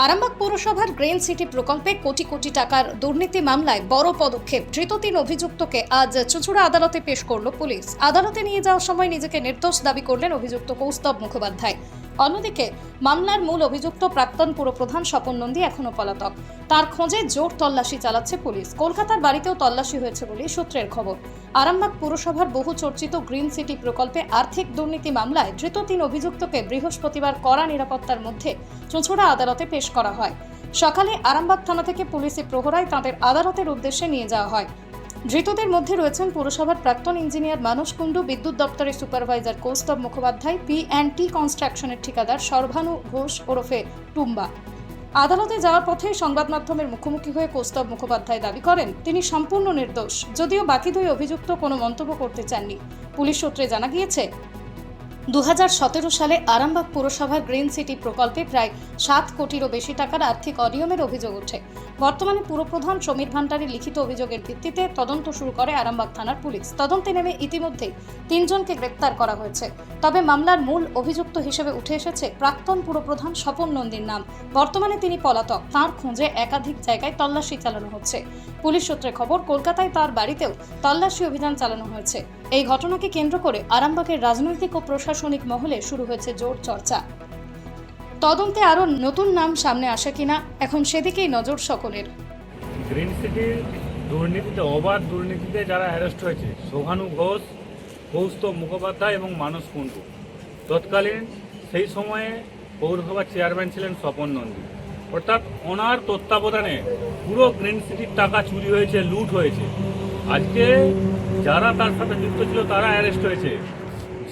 আরামবাগ পৌরসভার green city প্রকল্পে কোটি কোটি টাকার দুর্নীতি মামলায় বড় পদক্ষেপ। ধৃত 3 অভিযুক্তকে আজ চুঁচুড়া আদালতে পেশ করল পুলিশ। আদালতে নিয়ে যাওয়ার সময় নিজেকে নির্দোষ দাবি করলেন অভিযুক্ত কৌস্তব মুখোপাধ্যায়। অন্যদিকে মামলার মূল অভিযুক্ত প্রাক্তন পুরপ্রধান স্বপন নন্দী এখনো পলাতক। তার খোঁজে জোর তল্লাশি চালাচ্ছে পুলিশ। কলকাতার বাড়িতেও তল্লাশি হয়েছে বলে সূত্রের খবর। আরামবাগ পৌরসভার বহু চর্চিত গ্রিন সিটি প্রকল্পে আর্থিক দুর্নীতি মামলায় ধৃত 3 অভিযুক্তকে বৃহস্পতিবার কড়া নিরাপত্তার মধ্যে চুঁচুড়া আদালতে পেশ করা হয়। সকালে আরামবাগ থানা থেকে পুলিশি প্রহরায় তাঁদের আদালতের উদ্দেশ্যে নিয়ে যাওয়া হয়। ধৃতদের মধ্যে রয়েছেন পৌরসভার প্রাক্তন ইঞ্জিনিয়ার মানস কুণ্ডু, বিদ্যুৎ দপ্তরের সুপারভাইজার কৌস্তব মুখোপাধ্যায়, P&T কনস্ট্রাকশনের ঠিকাদার সর্বানু ঘোষ ওরফে টুম্বা। আদালতে যাওয়ার পথে সংবাদ মাধ্যমের মুখোমুখি হয়ে কৌস্তব মুখোপাধ্যায় দাবি করেন তিনি সম্পূর্ণ নির্দোষ, যদিও বাকি 2 অভিযুক্ত কোনো মন্তব্য করতে চাননি। পুলিশ সূত্রে জানা গিয়েছে 2017 সালে আরামবাগ পৌরসভার গ্রিন সিটি প্রকল্পে প্রায় 7 কোটিরও বেশি টাকার আর্থিক অনিয়মের অভিযোগ ওঠে। বর্তমানে পুরপ্রধান সমীর ভান্ডারীর লিখিত অভিযোগের ভিত্তিতে তদন্ত শুরু করে আরামবাগ থানার পুলিশ। তদন্তে নেমে ইতিমধ্যেই 3 জনকে গ্রেপ্তার করা হয়েছে। তবে মামলার মূল অভিযুক্ত হিসেবে উঠে এসেছে প্রাক্তন পুরপ্রধান স্বপন নন্দীর নাম। বর্তমানে তিনি পলাতক। তাঁর খোঁজে একাধিক জায়গায় তল্লাশি চালানো হচ্ছে। পুলিশ সূত্রে খবর, কলকাতায় তার বাড়িতেও তল্লাশি অভিযান চালানো হয়েছে। এই ঘটনাকে কেন্দ্র করে আরামবাগের রাজনৈতিক ও প্রশাসনিক মহলে শুরু হয়েছে জোর চর্চা। তদন্তে আরো নতুন নাম সামনে আসে কিনা এখন সেদিকেই নজর সকলের। গ্রিন সিটির দুর্নীতিতে, অবাধ দুর্নীতিতে যারা অ্যারেস্ট হয়েছে, সর্বানু ঘোষ, কৌস্তব মুখোপাধ্যায় এবং মানস কুণ্ডু, তৎকালীন সেই সময়ে পৌরসভার চেয়ারম্যান ছিলেন স্বপন নন্দী। অর্থাৎ ওনার তত্ত্বাবধানে পুরো গ্রিন সিটির টাকা চুরি হয়েছে, লুট হয়েছে। আজকে যারা তার সাথে যুক্ত ছিল তারা অ্যারেস্ট হয়েছে।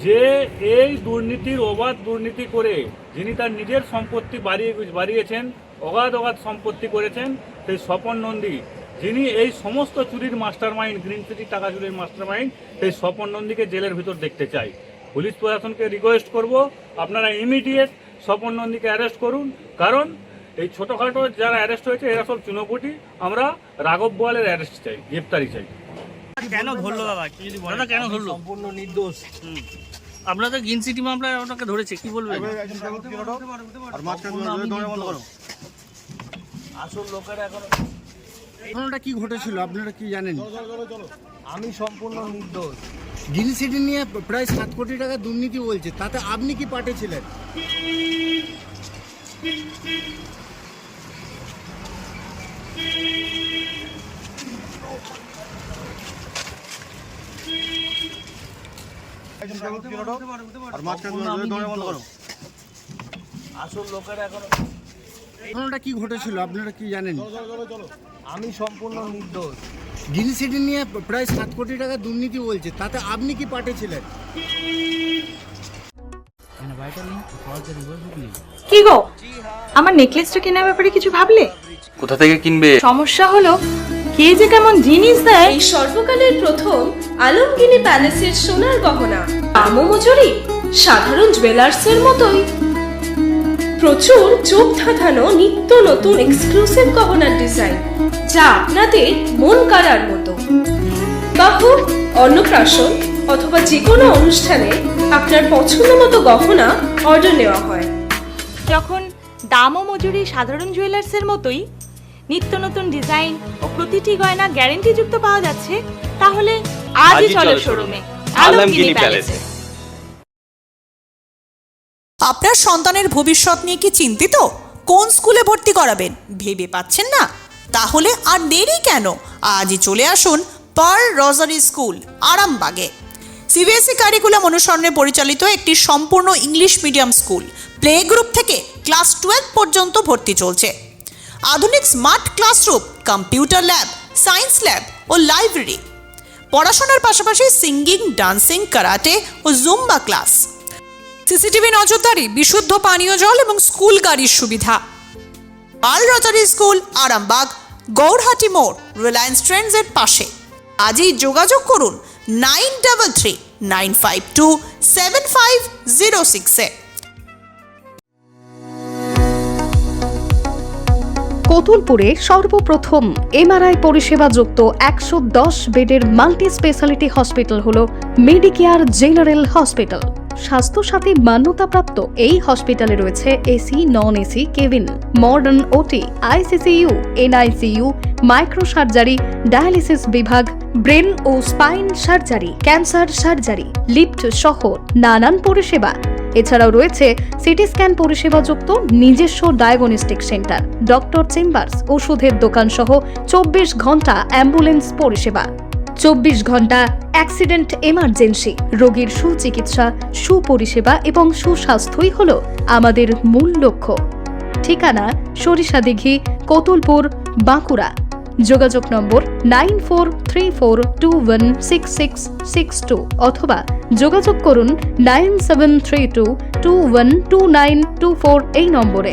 যে এই দুর্নীতির, অবাধ দুর্নীতি করে যিনি তার নিজের সম্পত্তি বাড়িয়েছেন, অগাধ সম্পত্তি করেছেন, সেই স্বপন নন্দী, যিনি এই সমস্ত চুরির মাস্টার মাইন্ড, গ্রিন সিটির টাকা চুরির মাস্টার মাইন্ড, সেই স্বপন নন্দীকে জেলের ভিতর দেখতে চাই। পুলিশ প্রশাসনকে রিকোয়েস্ট করব, আপনারা ইমিডিয়েট স্বপন নন্দীকে অ্যারেস্ট করুন। কারণ এই ছোটোখাটো যারা অ্যারেস্ট হয়েছে এরা সব চুনোপুটি। আমরা রাঘব বোয়ালের অ্যারেস্ট চাই, গ্রেপ্তারি চাই। কেন ধরলো দাদা? যদি বড়টা কেন ধরলো? সম্পূর্ণ নির্দোষ। আপনাদের গ্রিন সিটি মামলায় ওটাকে ধরেছে, কি বলবেন? আসল লোকেরা এখন ঘটনাটা কি ঘটেছিল আপনারা কি জানেন? আমি সম্পূর্ণ নির্দোষ। গ্রিন সিটি নিয়ে প্রায় 7 কোটি টাকা দুর্নীতি বলছে, তাতে আপনি কি পার্টি ছিলেন? আসল লোকেরা এখন ঘটনাটা কি ঘটেছিল আপনারা কি জানেন? আমি সম্পূর্ণ নির্দোষ। গ্রিন সিটি নিয়ে প্রায় 7 কোটি টাকা দুর্নীতি বলছে, তাতে আপনি কি পার্টি ছিলেন? কি গো, আমার নেকলেসটা কেনার ব্যাপারে কিছু ভাবলে? কোথা থেকে কিনবে? সমস্যা হলো কে যে কেমন জিনিস দেয়। এই সর্বকালের প্রথম আলমগিনি প্যালেসের সোনার গহনা, দামও মজুরি সাধারণ জুয়েলার্সের মতোই। প্রচুর চোখ ধাঁধানো নিত্য নতুন এক্সক্লুসিভ গহনার ডিজাইন, যা আপনাদের মন কাড়ার মতো। বাহু, অন্নপ্রাশন অথবা যে কোনো অনুষ্ঠানে আপনার পছন্দ মতো গহনা অর্ডার নেওয়া হয়। যখন দাম ও মজুরি সাধারণ জুয়েলার্সের মতোই, নিত্য নতুন ডিজাইন ও প্রতিটি গয়না গ্যারান্টি যুক্ত পাওয়া যাচ্ছে, তাহলে আজই চলো শোরুমে আলমগিনি প্যালেসে। আপনার সন্তানের ভবিষ্যৎ নিয়ে কি চিন্তিত? কোন স্কুলে ভর্তি করাবেন ভেবে পাচ্ছেন না? তাহলে আর দেরি কেন, আজই চলে আসুন পার্ল রোজারি স্কুল আরামবাগে। সিবিএসই কারিকুলাম অনুসরণে পরিচালিত একটি সম্পূর্ণ English medium school. Play group থেকে ক্লাস 12 পর্যন্ত ভর্তি চলছে। আধুনিক smart classroom, computer lab, science lab ও লাইব্রেরি। পড়াশোনার পাশাপাশি সিঙ্গিং, ডান্সিং, কারাটে ও জুম্বা ক্লাস। সিসিটিভি নজরদারি, বিশুদ্ধ পানীয় জল এবং স্কুল গাড়ির সুবিধা। Pearl Rosary school Arambagh, Gourhati মোড়, রিলায়েন্স ট্রেন্ডসের পাশে। আজই যোগাযোগ করুন 9339527506-এ। কতুলপুরে সর্বপ্রথম এমআরআই পরিষেবা যুক্ত 110 বেডের মাল্টি স্পেশালিটি হসপিটাল হলো মেডিকেয়ার জেনারেল হসপিটাল। স্বাস্থ্যসাথী মান্যতাপ্রাপ্ত এই হসপিটালে রয়েছে AC, non AC cabin, modern OT, ICCU, NICU, micro surgery, dialysis বিভাগ, ব্রেন ও spine surgery, cancer surgery, lift সহ নানান পরিষেবা। এছাড়াও রয়েছে সিটি স্ক্যান পরিষেবাযুক্ত নিজস্ব ডায়াগনস্টিক সেন্টার, ডক্টর চেম্বার্স, ওষুধের দোকান সহ 24 ঘন্টা অ্যাম্বুলেন্স পরিষেবা, 24 ঘন্টা অ্যাক্সিডেন্ট এমার্জেন্সি। রোগীর সুচিকিৎসা, সুপরিষেবা এবং সুস্বাস্থ্যই হলো আমাদের মূল লক্ষ্য। ঠিকানা সরিষাদিঘি, কতুলপুর, বাঁকুড়া। যোগাযোগ নম্বর 9434216662 অথবা যোগাযোগ করুন 9732212924 এই নম্বরে।